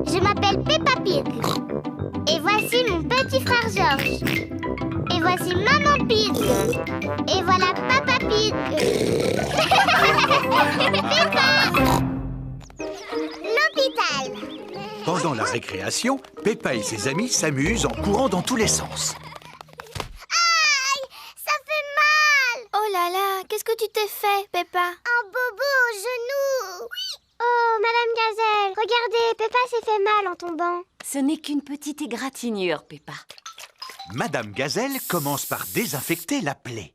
Je m'appelle Peppa Pig. Et voici mon petit frère George. Et voici Maman Pig. Et voilà Papa Pig. Peppa! L'hôpital. Pendant la récréation, Peppa et ses amis s'amusent en courant dans tous les sens. Aïe! Ça fait mal! Oh là là, qu'est-ce que tu t'es fait, Peppa? Un bobo au genou. Oui. Oh, Madame Gazelle, regardez, Peppa s'est fait mal en tombant. Ce n'est qu'une petite égratignure, Peppa. Madame Gazelle commence par désinfecter la plaie.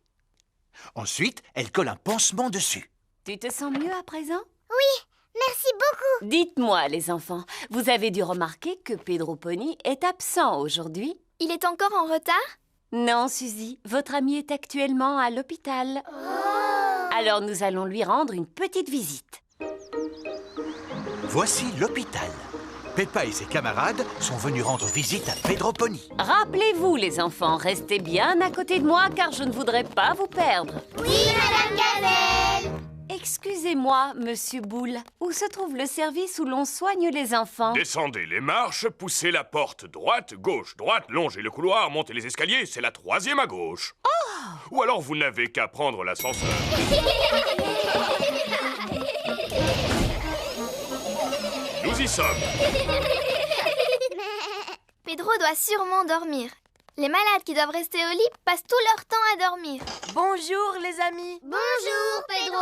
Ensuite, elle colle un pansement dessus. Tu te sens mieux à présent? Oui, merci beaucoup. Dites-moi, les enfants, vous avez dû remarquer que Pedro Pony est absent aujourd'hui? Il est encore en retard? Non, Suzy, votre ami est actuellement à l'hôpital. Alors nous allons lui rendre une petite visite. Voici l'hôpital. Peppa et ses camarades sont venus rendre visite à Pedro Pony. Rappelez-vous, les enfants, restez bien à côté de moi car je ne voudrais pas vous perdre. Oui, Madame Gazelle. Excusez-moi, Monsieur Boule, où se trouve le service où l'on soigne les enfants? Descendez les marches, poussez la porte droite, gauche, droite, longez le couloir, montez les escaliers, c'est la 3e à gauche. Ou alors vous n'avez qu'à prendre l'ascenseur. Nous y sommes. Pedro doit sûrement dormir. Les malades qui doivent rester au lit passent tout leur temps à dormir. Bonjour les amis. Bonjour, Pedro.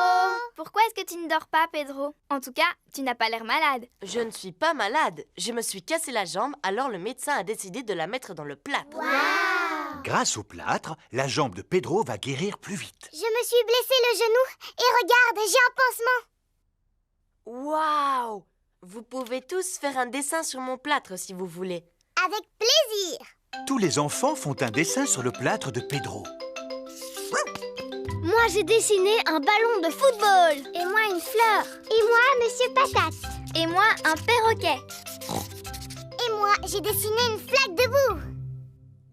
Pourquoi est-ce que tu ne dors pas, Pedro? En tout cas, tu n'as pas l'air malade. Je ne suis pas malade. Je me suis cassé la jambe, alors le médecin a décidé de la mettre dans le plâtre. Grâce au plâtre, la jambe de Pedro va guérir plus vite. Je me suis blessé le genou et regarde, j'ai un pansement. Waouh! Vous pouvez tous faire un dessin sur mon plâtre si vous voulez. Avec plaisir. Tous les enfants font un dessin sur le plâtre de Pedro. Moi, j'ai dessiné un ballon de football. Et moi, une fleur. Et moi, Monsieur Patate. Et moi, un perroquet. Et moi, j'ai dessiné une flaque de boue.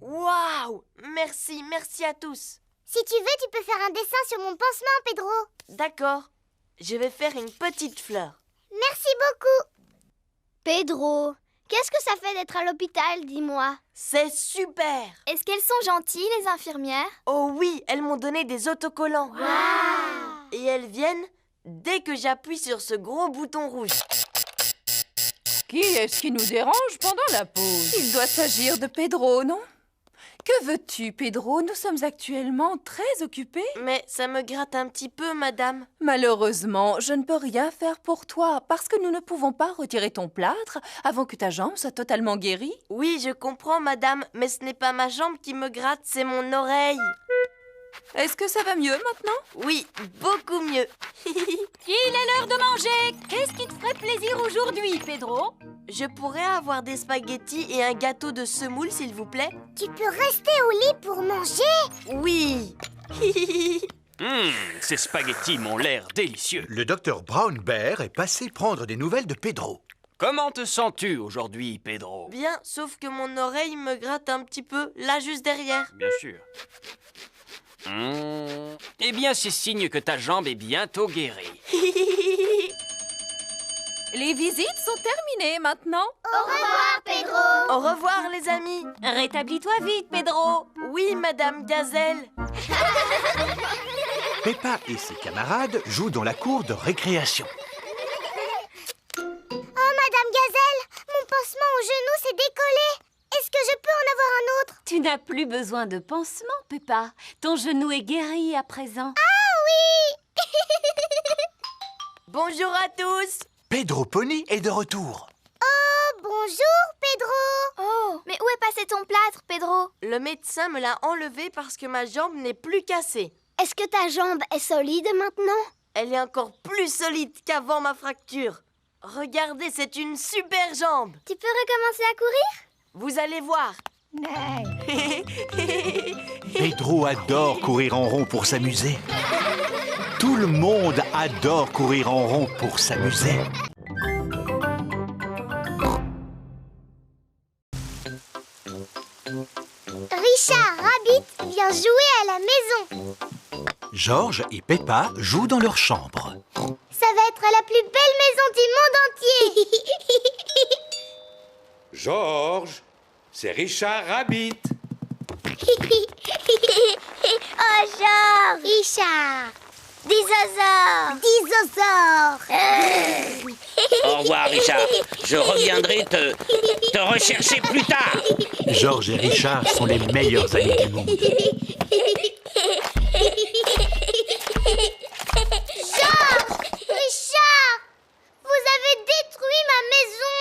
Waouh! Merci à tous. Si tu veux, tu peux faire un dessin sur mon pansement, Pedro. D'accord. Je vais faire une petite fleur. Merci beaucoup. Pedro, qu'est-ce que ça fait d'être à l'hôpital, dis-moi? C'est super! Est-ce qu'elles sont gentilles, les infirmières? Oh oui, elles m'ont donné des autocollants. Et elles viennent dès que j'appuie sur ce gros bouton rouge. Qui est-ce qui nous dérange pendant la pause? Il doit s'agir de Pedro, non? Que veux-tu, Pedro? Nous sommes actuellement très occupés. Mais ça me gratte un petit peu, madame. Malheureusement, je ne peux rien faire pour toi parce que nous ne pouvons pas retirer ton plâtre avant que ta jambe soit totalement guérie. Oui, je comprends, madame, mais ce n'est pas ma jambe qui me gratte, c'est mon oreille. Est-ce que ça va mieux maintenant? Oui, beaucoup mieux. Il est l'heure de manger. Qu'est-ce qui te ferait plaisir aujourd'hui, Pedro? Je pourrais avoir des spaghettis et un gâteau de semoule, s'il vous plaît? Tu peux rester au lit pour manger. Oui. Ces spaghettis m'ont l'air délicieux. Le docteur Brown Bear est passé prendre des nouvelles de Pedro. Comment te sens-tu aujourd'hui, Pedro? Bien, sauf que mon oreille me gratte un petit peu, là juste derrière. Bien sûr. Eh bien, c'est signe que ta jambe est bientôt guérie. Les visites sont terminées maintenant. Au revoir, Pedro. Au revoir, les amis. Rétablis-toi vite, Pedro. Oui, Madame Gazelle. Peppa et ses camarades jouent dans la cour de récréation. Oh, Madame Gazelle, mon pansement au genou s'est décollé. Est-ce que je peux en avoir un autre? Tu n'as plus besoin de pansement, Peppa. Ton genou est guéri à présent. Ah oui. Bonjour à tous. Pedro Pony est de retour. Oh, bonjour, Pedro. Oh, mais où est passé ton plâtre, Pedro? Le médecin me l'a enlevé parce que ma jambe n'est plus cassée. Est-ce que ta jambe est solide maintenant? Elle est encore plus solide qu'avant ma fracture. Regardez, c'est une super jambe. Tu peux recommencer à courir? Vous allez voir. Pedro adore courir en rond pour s'amuser. Tout le monde adore courir en rond pour s'amuser. Richard Rabbit vient jouer à la maison. George et Peppa jouent dans leur chambre. Ça va être la plus belle maison du monde entier. Georges, c'est Richard Rabbit. Oh, Georges! Richard! Dinosaure! Au revoir, Richard. Je reviendrai te rechercher plus tard. Georges et Richard sont les meilleurs amis du monde. Georges! Richard! Vous avez détruit ma maison!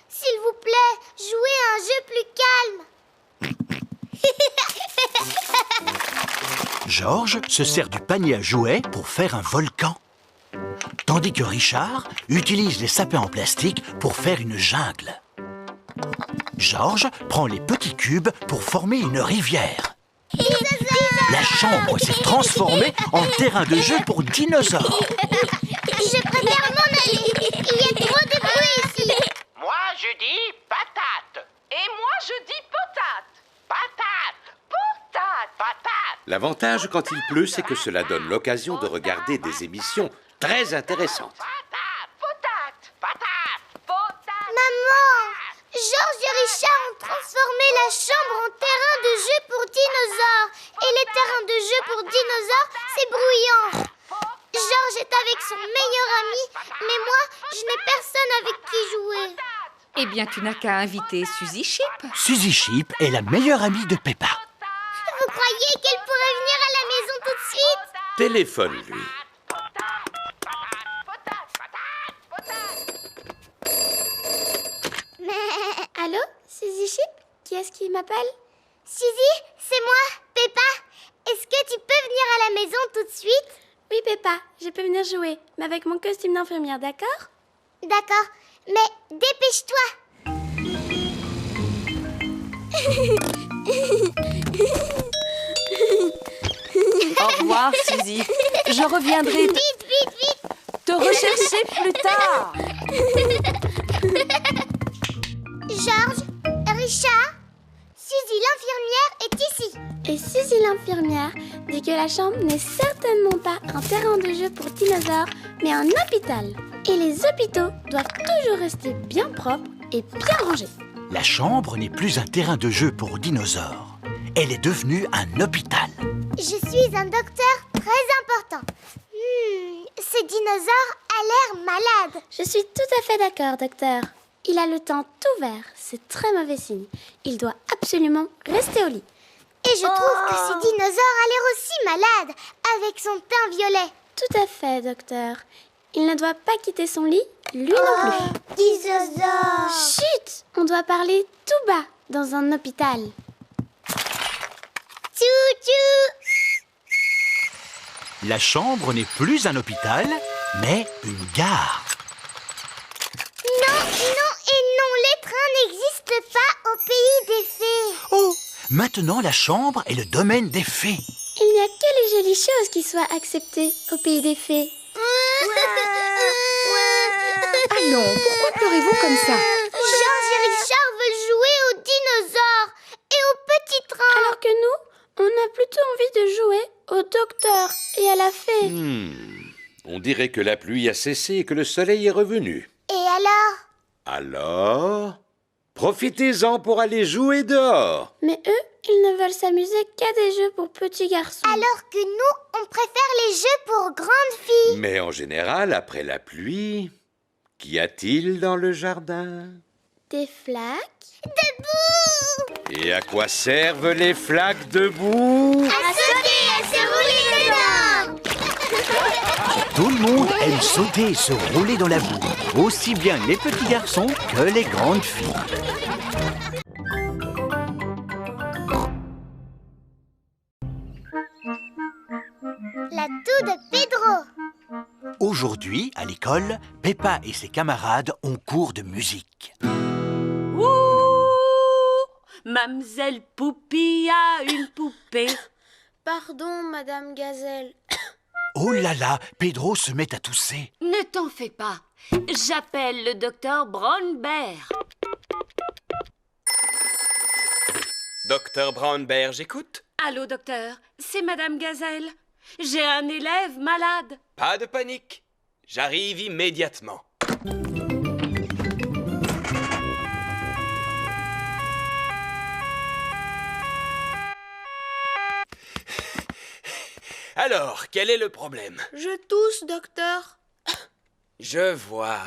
S'il vous plaît, jouez à un jeu plus calme. Georges se sert du panier à jouets pour faire un volcan. Tandis que Richard utilise les sapins en plastique pour faire une jungle. Georges prend les petits cubes pour former une rivière. La chambre s'est transformée en terrain de jeu pour dinosaures. Je préfère m'en aller. Il y a trop de bruit ici. Moi, je dis patate. Et moi, je dis potate. Patate. Potate. Patate. L'avantage quand il pleut, c'est que cela donne l'occasion de regarder des émissions très intéressantes. Patate. Potate. Patate. Potate. Maman, Georges et Richard ont transformé la chambre en terrain de jeu pour dinosaures. Et les terrains de jeu pour dinosaures, c'est bruyant. Georges est avec son meilleur ami, mais moi, je n'ai personne avec qui jouer. Eh bien, tu n'as qu'à inviter Suzy Chip. Suzy Chip est la meilleure amie de Peppa. Vous croyez qu'elle pourrait venir à la maison tout de suite? Téléphone-lui. Allô, Suzy Chip? Qui est-ce qui m'appelle? Suzy, c'est moi, Peppa. Est-ce que tu peux venir à la maison tout de suite? Oui, Peppa, je peux venir jouer, mais avec mon costume d'infirmière, d'accord? D'accord, mais dépêche-toi. Au revoir, Suzy. Je reviendrai Vite, vite, vite. te rechercher plus tard. Georges, Richard, Suzy l'infirmière est ici. Et Suzy l'infirmière dit que la chambre n'est certainement pas un terrain de jeu pour dinosaures, mais un hôpital. Et les hôpitaux doivent toujours rester bien propres et bien rangés. La chambre n'est plus un terrain de jeu pour dinosaures. Elle est devenue un hôpital. Je suis un docteur très important. Ce dinosaure a l'air malade. Je suis tout à fait d'accord, docteur. Il a le teint tout vert, c'est très mauvais signe. Il doit absolument rester au lit. Et je trouve que ce dinosaure a l'air aussi malade, avec son teint violet. Tout à fait, docteur. Il ne doit pas quitter son lit, lui non plus. Dinosaure. Chut! On doit parler tout bas dans un hôpital. Tchou-tchou. La chambre n'est plus un hôpital, mais une gare. Non, non et non, les trains n'existent pas au pays des fées. Oh, maintenant la chambre est le domaine des fées. Il n'y a que les jolies choses qui soient acceptées au pays des fées. Allons, pourquoi pleurez-vous comme ça? Georges et Richard veulent jouer aux dinosaures et aux petits trains. Alors que nous, on a plutôt envie de jouer au docteur et à la fée. On dirait que la pluie a cessé et que le soleil est revenu. Et alors? Alors, profitez-en pour aller jouer dehors. Mais eux, ils ne veulent s'amuser qu'à des jeux pour petits garçons. Alors que nous, on préfère les jeux pour grandes filles. Mais en général, après la pluie, qu'y a-t-il dans le jardin? Des flaques? Debout! Et à quoi servent les flaques de boue? À sauter, à se rouler dedans! Tout le monde aime sauter et se rouler dans la boue, aussi bien les petits garçons que les grandes filles. La toux de Pedro. Aujourd'hui, à l'école, Peppa et ses camarades ont cours de musique. Ouh, Mamselle Poupie a une poupée. Pardon, Madame Gazelle. Oh là là, Pedro se met à tousser. Ne t'en fais pas. J'appelle le docteur Brown Bear. Docteur Brown Bear, j'écoute. Allô, docteur, c'est Madame Gazelle. J'ai un élève malade. Pas de panique. J'arrive immédiatement. Alors, quel est le problème? Je tousse, docteur. Je vois.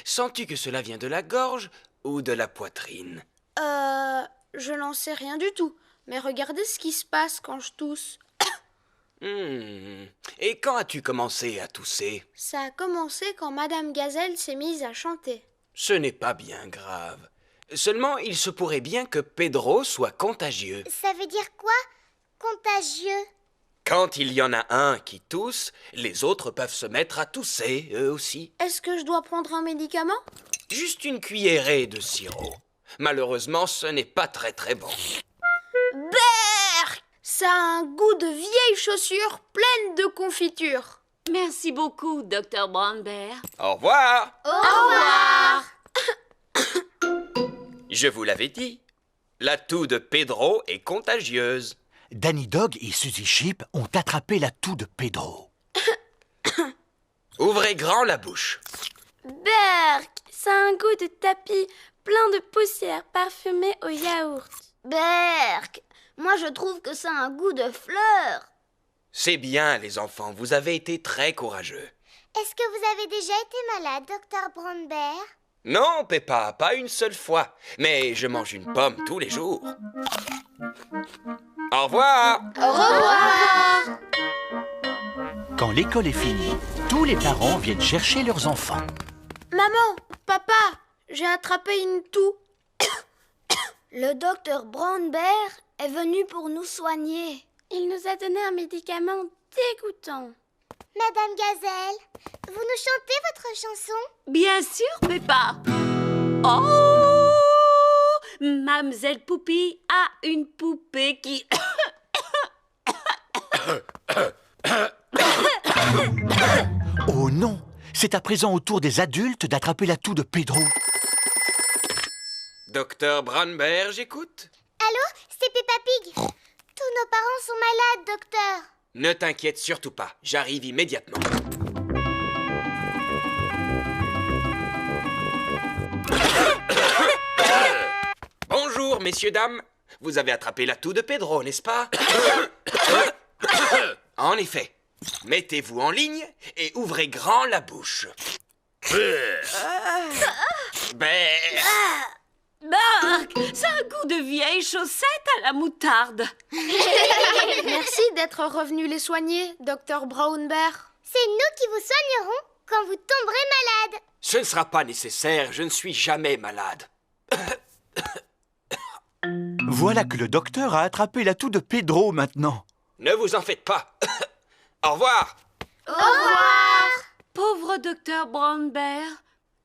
Sens-tu que cela vient de la gorge ou de la poitrine? Je n'en sais rien du tout. Mais regardez ce qui se passe quand je tousse. Et quand as-tu commencé à tousser? Ça a commencé quand Madame Gazelle s'est mise à chanter. Ce n'est pas bien grave. Seulement, il se pourrait bien que Pedro soit contagieux. Ça veut dire quoi, contagieux? Quand il y en a un qui tousse, les autres peuvent se mettre à tousser, eux aussi. Est-ce que je dois prendre un médicament? Juste une cuillerée de sirop. Malheureusement, ce n'est pas très bon. Berk! Ça a un goût de vieilles chaussures pleines de confiture. Merci beaucoup, Dr. Brown Bear. Au revoir! Au revoir! Je vous l'avais dit, la toux de Pedro est contagieuse. Danny Dog et Suzy Sheep ont attrapé la toux de Pedro. Ouvrez grand la bouche. Berk, ça a un goût de tapis plein de poussière parfumée au yaourt. Berk, moi je trouve que ça a un goût de fleurs. C'est bien, les enfants, vous avez été très courageux. Est-ce que vous avez déjà été malade, Dr. Brown Bear? Non, Peppa, pas une seule fois. Mais je mange une pomme tous les jours. Au revoir! Au revoir! Quand l'école est finie, tous les parents viennent chercher leurs enfants. Maman, papa, j'ai attrapé une toux. Le docteur Brown Bear est venu pour nous soigner. Il nous a donné un médicament dégoûtant. Madame Gazelle, vous nous chantez votre chanson? Bien sûr, Peppa. Oh! Mademoiselle Poupie a une poupée qui... Oh non! C'est à présent au tour des adultes d'attraper la toux de Pedro. Docteur Brown Bear, j'écoute. Allô, c'est Peppa Pig. Tous nos parents sont malades, docteur. Ne t'inquiète surtout pas, j'arrive immédiatement. Bonjour, messieurs, dames. Vous avez attrapé la toux de Pedro, n'est-ce pas? En effet. Mettez-vous en ligne et ouvrez grand la bouche. Bark, ça a un goût de vieilles chaussettes à la moutarde. Merci d'être revenu les soigner, docteur Brown Bear. C'est nous qui vous soignerons quand vous tomberez malade. Ce ne sera pas nécessaire, je ne suis jamais malade. Voilà que le docteur a attrapé la toux de Pedro maintenant. Ne vous en faites pas. Au revoir. Au revoir. Pauvre docteur Brown Bear.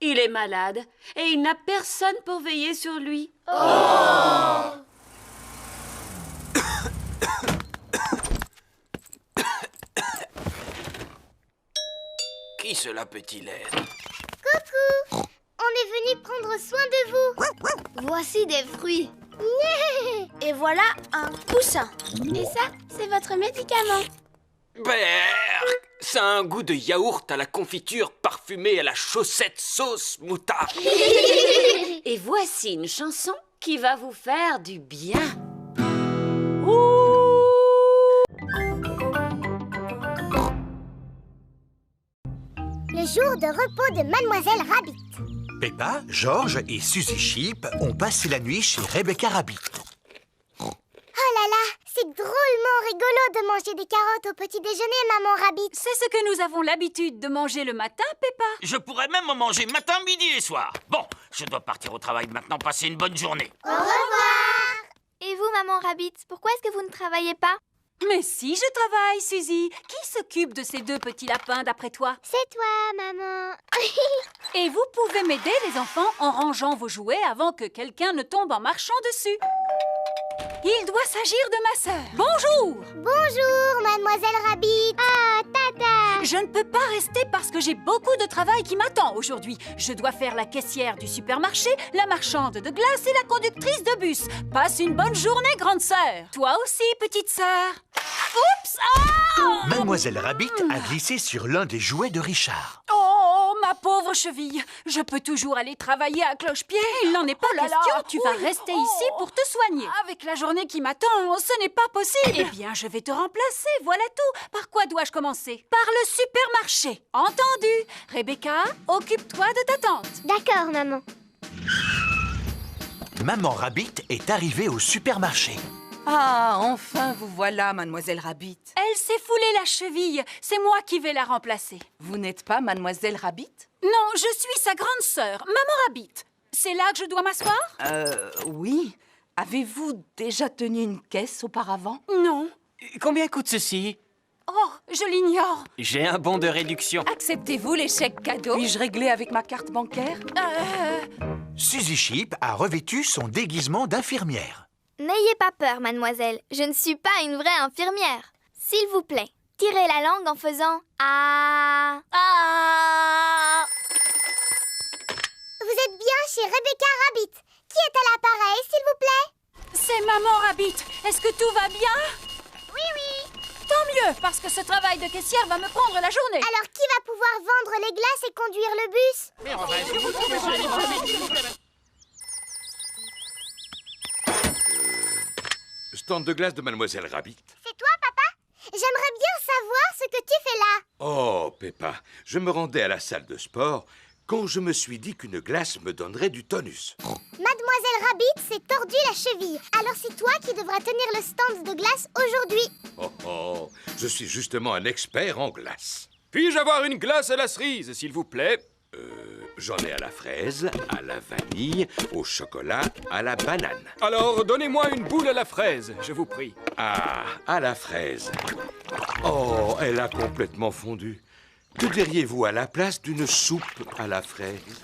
Il est malade et il n'a personne pour veiller sur lui. Qui cela peut-il être? Coucou. On est venu prendre soin de vous. Voici des fruits. Et voilà un coussin. Et ça, c'est votre médicament. Berk, ça a un goût de yaourt à la confiture parfumée à la chaussette sauce moutarde. Et voici une chanson qui va vous faire du bien. Le jour de repos de Mademoiselle Rabbit. Peppa, George et Suzy Sheep ont passé la nuit chez Rebecca Rabbit. Oh là là, c'est drôlement rigolo de manger des carottes au petit déjeuner, Maman Rabbit. C'est ce que nous avons l'habitude de manger le matin, Peppa. Je pourrais même en manger matin, midi et soir. Bon, je dois partir au travail maintenant, passer une bonne journée. Au revoir. Et vous, Maman Rabbit, pourquoi est-ce que vous ne travaillez pas? Mais si, je travaille, Suzy. Qui s'occupe de ces deux petits lapins, d'après toi? C'est toi, Maman. Et vous pouvez m'aider, les enfants, en rangeant vos jouets avant que quelqu'un ne tombe en marchant dessus. Il doit s'agir de ma sœur. Bonjour! Bonjour, Mademoiselle Rabbit. Ah, tata. Je ne peux pas rester parce que j'ai beaucoup de travail qui m'attend aujourd'hui. Je dois faire la caissière du supermarché, la marchande de glace et la conductrice de bus. Passe une bonne journée, grande sœur. Toi aussi, petite sœur. Oups! Ah! Mademoiselle Rabbit a glissé sur l'un des jouets de Richard. Oh, ma pauvre cheville. Je peux toujours aller travailler à cloche-pied. Il n'en est pas question. Tu vas rester ici pour te soigner. Avec la journée qui m'attend, ce n'est pas possible. Eh bien, je vais te remplacer. Voilà tout. Par quoi dois-je commencer? Par le supermarché. Entendu. Rebecca, occupe-toi de ta tante. D'accord, maman. Maman Rabbit est arrivée au supermarché. Ah, enfin vous voilà, Mademoiselle Rabbit. Elle s'est foulée la cheville. C'est moi qui vais la remplacer. Vous n'êtes pas Mademoiselle Rabbit? Non, je suis sa grande sœur, Maman Rabbit. C'est là que je dois m'asseoir? Oui. Avez-vous déjà tenu une caisse auparavant? Non. Combien coûte ceci? Oh, je l'ignore. J'ai un bon de réduction. Acceptez-vous les chèques cadeaux? Puis-je régler avec ma carte bancaire? Suzy Sheep a revêtu son déguisement d'infirmière. N'ayez pas peur, mademoiselle. Je ne suis pas une vraie infirmière. S'il vous plaît, tirez la langue en faisant « Ah ». Ah! Vous êtes bien chez Rebecca Rabbit. Qui est à l'appareil, s'il vous plaît? C'est Maman Rabbit. Est-ce que tout va bien? Oui, oui. Tant mieux, parce que ce travail de caissière va me prendre la journée. Alors, qui va pouvoir vendre les glaces et conduire le bus? Stand de glace de Mademoiselle Rabbit. C'est toi, papa? J'aimerais bien savoir ce que tu fais là. Oh, Peppa, je me rendais à la salle de sport quand je me suis dit qu'une glace me donnerait du tonus. Mademoiselle Rabbit s'est tordu la cheville. Alors c'est toi qui devras tenir le stand de glace aujourd'hui. Oh, je suis justement un expert en glace. Puis-je avoir une glace à la cerise, s'il vous plaît? J'en ai à la fraise, à la vanille, au chocolat, à la banane. Alors, donnez-moi une boule à la fraise, je vous prie. Ah, à la fraise. Oh, elle a complètement fondu. Que diriez-vous à la place d'une soupe à la fraise?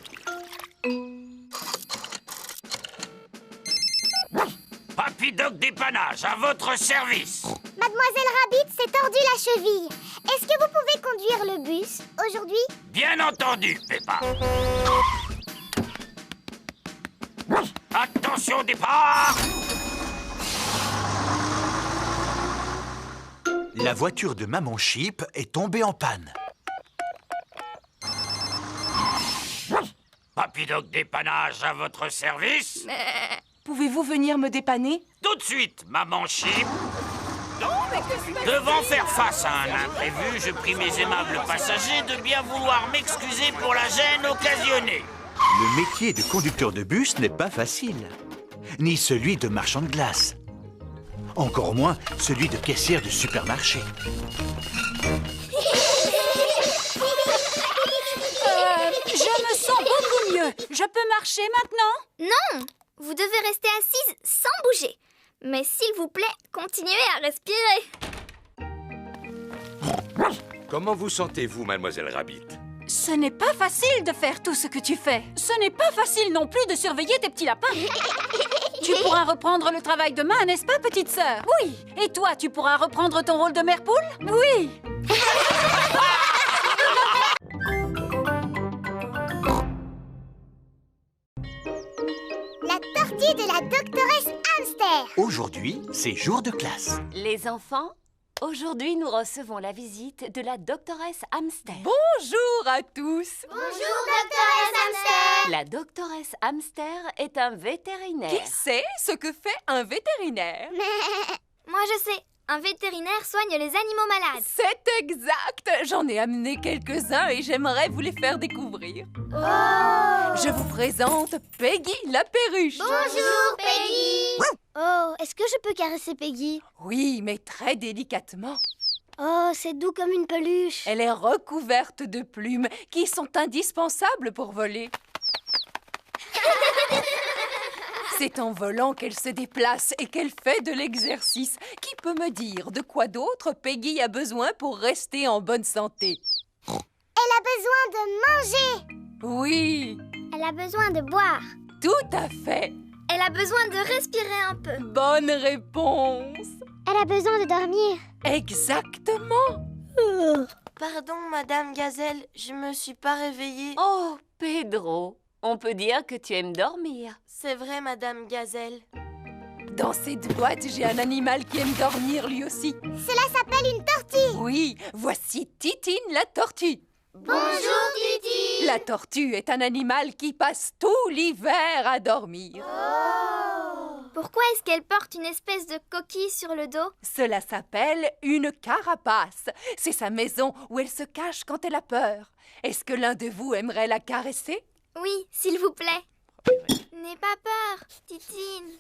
Papy Doc dépannage, à votre service. Mademoiselle Rabbit s'est tordu la cheville. Est-ce que vous pouvez conduire le bus aujourd'hui? Bien entendu, Peppa. Attention, départ! La voiture de Maman Sheep est tombée en panne. Papy Doc dépannage à votre service. Pouvez-vous venir me dépanner? Tout de suite, Maman Sheep. Devant faire face à un imprévu, je prie mes aimables passagers de bien vouloir m'excuser pour la gêne occasionnée. Le métier de conducteur de bus n'est pas facile, ni celui de marchand de glace. Encore moins celui de caissière de supermarché. Je me sens beaucoup mieux. Je peux marcher maintenant? Non, vous devez rester assise sans bouger. Mais s'il vous plaît, continuez à respirer. Comment vous sentez-vous, Mademoiselle Rabbit? Ce n'est pas facile de faire tout ce que tu fais. Ce n'est pas facile non plus de surveiller tes petits lapins. Tu pourras reprendre le travail demain, n'est-ce pas, petite sœur? Oui. Et toi, tu pourras reprendre ton rôle de mère poule? Oui. La tortue de la doctoresse Hamster. Aujourd'hui, c'est jour de classe. Les enfants, aujourd'hui nous recevons la visite de la doctoresse Hamster. Bonjour à tous. Bonjour, doctoresse Hamster. La doctoresse Hamster est un vétérinaire. Qui sait ce que fait un vétérinaire? Moi, je sais. Un vétérinaire soigne les animaux malades. C'est exact. J'en ai amené quelques-uns et j'aimerais vous les faire découvrir. Oh. Je vous présente Peggy la perruche. Bonjour, Peggy. Oh, est-ce que je peux caresser Peggy? Oui, mais très délicatement. Oh, c'est doux comme une peluche. Elle est recouverte de plumes qui sont indispensables pour voler. C'est en volant qu'elle se déplace et qu'elle fait de l'exercice. Qui peut me dire de quoi d'autre Peggy a besoin pour rester en bonne santé? Elle a besoin de manger. Oui. Elle a besoin de boire. Tout à fait. Elle a besoin de respirer un peu. Bonne réponse. Elle a besoin de dormir. Exactement. Pardon, Madame Gazelle, je me suis pas réveillée. Oh, Pedro, on peut dire que tu aimes dormir. C'est vrai, Madame Gazelle. Dans cette boîte, j'ai un animal qui aime dormir lui aussi. Cela s'appelle une tortue. Oui, voici Titine la tortue. Bonjour, Titi. La tortue est un animal qui passe tout l'hiver à dormir. Pourquoi est-ce qu'elle porte une espèce de coquille sur le dos? Cela s'appelle une carapace. C'est sa maison où elle se cache quand elle a peur. Est-ce que l'un de vous aimerait la caresser? Oui, s'il vous plaît. N'aie pas peur, Titine.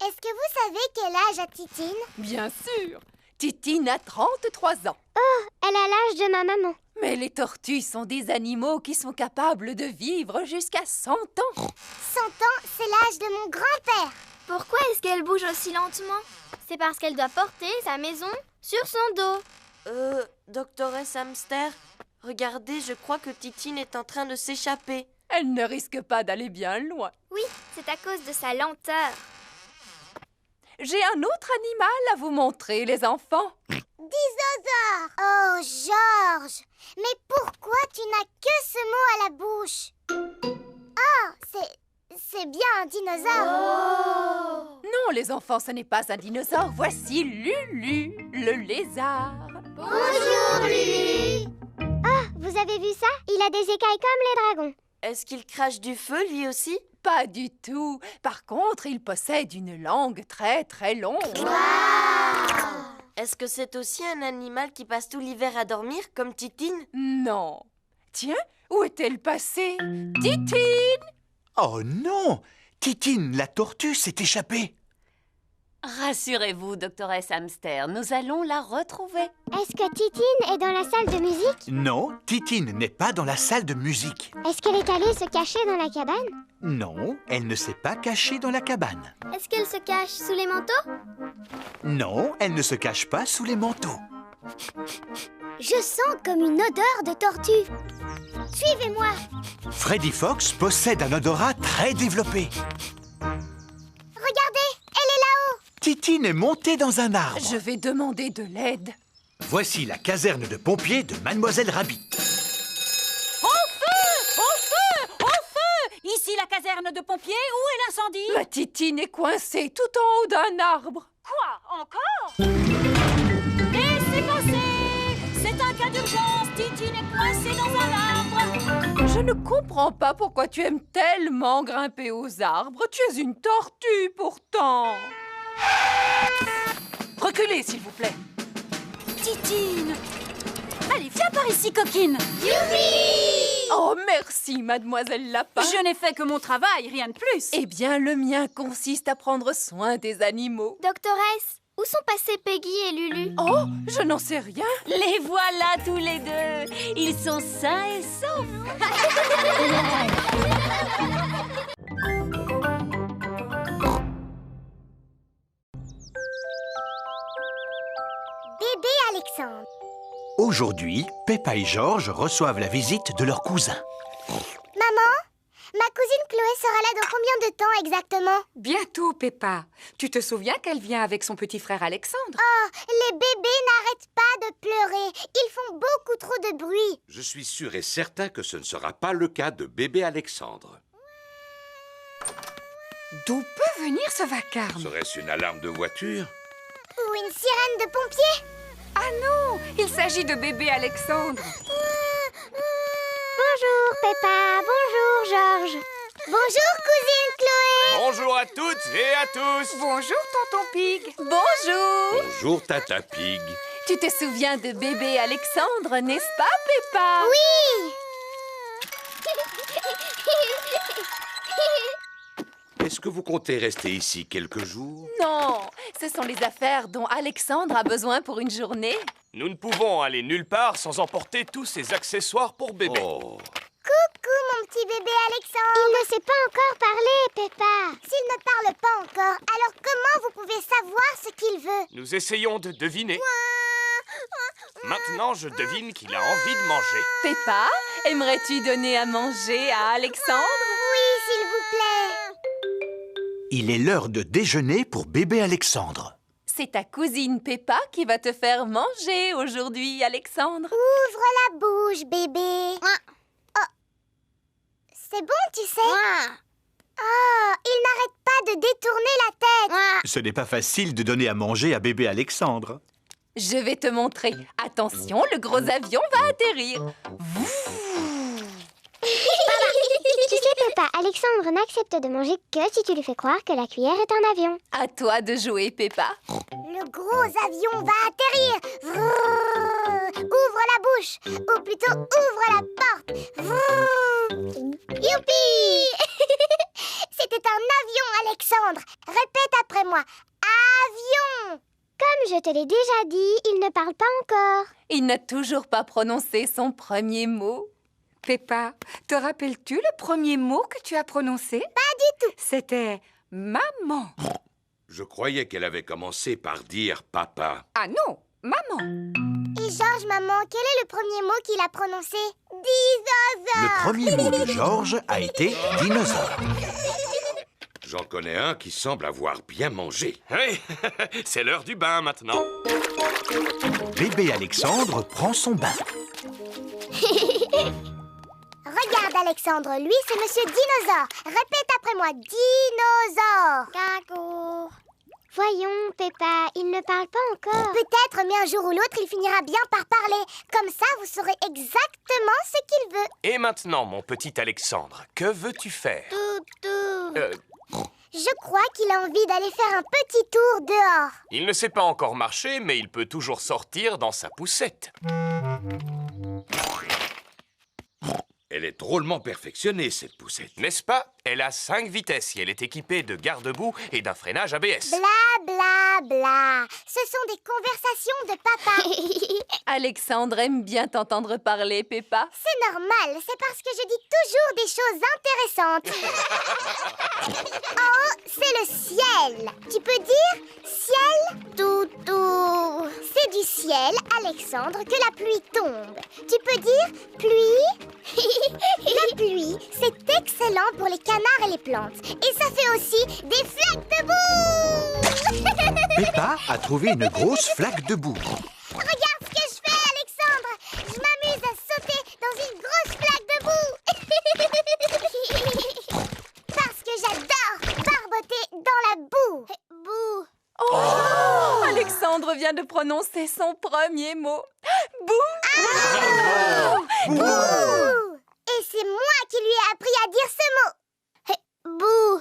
Est-ce que vous savez quel âge a Titine? Bien sûr. Titine a 33 ans. Oh, elle a l'âge de ma maman. Mais les tortues sont des animaux qui sont capables de vivre jusqu'à 100 ans. 100 ans, c'est l'âge de mon grand-père. Pourquoi est-ce qu'elle bouge aussi lentement? C'est parce qu'elle doit porter sa maison sur son dos. Doctoresse Hamster, regardez, je crois que Titine est en train de s'échapper. Elle ne risque pas d'aller bien loin. Oui, c'est à cause de sa lenteur. J'ai un autre animal à vous montrer, les enfants. Dinosaure. Oh, Georges, mais pourquoi tu n'as que ce mot à la bouche? Oh, c'est bien un dinosaure. Non, les enfants, ce n'est pas un dinosaure. Voici Lulu, le lézard. Bonjour, Lulu. Ah, vous avez vu ça? Il a des écailles comme les dragons. Est-ce qu'il crache du feu, lui aussi? Pas du tout. Par contre, il possède une langue très très longue. Est-ce que c'est aussi un animal qui passe tout l'hiver à dormir, comme Titine? Non. Tiens, où est-elle passée? Titine! Oh non! Titine, la tortue, s'est échappée. Rassurez-vous, doctoresse Hamster, nous allons la retrouver. Est-ce que Titine est dans la salle de musique? Non, Titine n'est pas dans la salle de musique. Est-ce qu'elle est allée se cacher dans la cabane? Non, elle ne s'est pas cachée dans la cabane. Est-ce qu'elle se cache sous les manteaux? Non, elle ne se cache pas sous les manteaux. Je sens comme une odeur de tortue. Suivez-moi. Freddy Fox possède un odorat très développé. Regardez, elle est là-haut. Titine est montée dans un arbre. Je vais demander de l'aide. Voici la caserne de pompiers de Mademoiselle Rabbit. Au feu! Au feu! Au feu! Ici la caserne de pompiers, où est l'incendie? Ma Titine est coincée tout en haut d'un arbre. Quoi? Encore? Laissez passer! C'est un cas d'urgence, Titine est coincée dans un arbre. Je ne comprends pas pourquoi tu aimes tellement grimper aux arbres. Tu es une tortue, pourtant. Reculez, s'il vous plaît. Titine! Allez, viens par ici, coquine! Youpi! Oh, merci, mademoiselle Lapin. Je n'ai fait que mon travail, rien de plus. Eh bien, le mien consiste à prendre soin des animaux. Doctoresse, où sont passés Peggy et Lulu? Oh, je n'en sais rien. Les voilà tous les deux. Ils sont sains et saufs. Bébé Alexandre. Aujourd'hui, Peppa et Georges reçoivent la visite de leur cousin. Maman, ma cousine Chloé sera là dans combien de temps exactement? Bientôt, Peppa. Tu te souviens qu'elle vient avec son petit frère Alexandre? Oh, les bébés n'arrêtent pas de pleurer. Ils font beaucoup trop de bruit. Je suis sûr et certain que ce ne sera pas le cas de bébé Alexandre. D'où peut venir ce vacarme? Serait-ce une alarme de voiture? Ou une sirène de pompiers? Ah non, il s'agit de bébé Alexandre. Bonjour Peppa, bonjour Georges. Bonjour cousine Chloé. Bonjour à toutes et à tous. Bonjour, tonton Pig. Bonjour. Bonjour, Tata Pig. Tu te souviens de bébé Alexandre, n'est-ce pas, Peppa? Oui. Est-ce que vous comptez rester ici quelques jours? Non, ce sont les affaires dont Alexandre a besoin pour une journée. Nous ne pouvons aller nulle part sans emporter tous ces accessoires pour bébé. Oh, Coucou mon petit bébé Alexandre. Il ne sait pas encore parler, Peppa. S'il ne parle pas encore, alors comment vous pouvez savoir ce qu'il veut? Nous essayons de deviner. Maintenant, je devine qu'il a envie de manger. Peppa, aimerais-tu donner à manger à Alexandre? Oui, s'il vous plaît. Il est l'heure de déjeuner pour bébé Alexandre. C'est ta cousine Peppa qui va te faire manger aujourd'hui, Alexandre. Ouvre la bouche, bébé. Oh. C'est bon, tu sais. Oh, il n'arrête pas de détourner la tête. Ce n'est pas facile de donner à manger à bébé Alexandre. Je vais te montrer. Attention, le gros avion va atterrir. Tu sais, Peppa, Alexandre n'accepte de manger que si tu lui fais croire que la cuillère est un avion. À toi de jouer, Peppa. Le gros avion va atterrir. Vrrr. Ouvre la bouche. Ou plutôt, ouvre la porte. Vrrr. Youpi. C'était un avion, Alexandre. Répète après moi. Avion. Comme je te l'ai déjà dit, il ne parle pas encore. Il n'a toujours pas prononcé son premier mot. Peppa, te rappelles-tu le premier mot que tu as prononcé? Pas du tout. C'était maman. Je croyais qu'elle avait commencé par dire papa. Ah non, maman. Et Georges, maman, quel est le premier mot qu'il a prononcé? Dinosaure. Le premier mot de Georges a été dinosaure. J'en connais un qui semble avoir bien mangé. Hey, c'est l'heure du bain maintenant. Bébé Alexandre prend son bain. Regarde, Alexandre, lui, c'est Monsieur Dinosaure. Répète après moi, dinosaure. Cago. Voyons, Peppa, il ne parle pas encore. Peut-être, mais un jour ou l'autre, il finira bien par parler. Comme ça, vous saurez exactement ce qu'il veut. Et maintenant, mon petit Alexandre, que veux-tu faire? Toutou. Je crois qu'il a envie d'aller faire un petit tour dehors. Il ne sait pas encore marcher, mais il peut toujours sortir dans sa poussette. Elle est drôlement perfectionnée, cette poussette. N'est-ce pas? Elle a 5 vitesses et elle est équipée de garde-boue et d'un freinage ABS. Bla bla bla. Ce sont des conversations de papa. Alexandre aime bien t'entendre parler, Peppa. C'est normal, c'est parce que je dis toujours des choses intéressantes. En haut, c'est le ciel. Tu peux dire ciel, toutou. C'est du ciel, Alexandre, que la pluie tombe. Tu peux dire pluie. La pluie, c'est excellent pour les canards et les plantes. Et ça fait aussi des flaques de boue. Peppa a trouvé une grosse flaque de boue. Regarde ce que je fais, Alexandre. Je m'amuse à sauter dans une grosse flaque de boue. Parce que j'adore barboter dans la boue. Boue. Oh, Alexandre vient de prononcer son premier mot. Bouh! Bouh! Et c'est moi qui lui ai appris à dire ce mot. Bouh!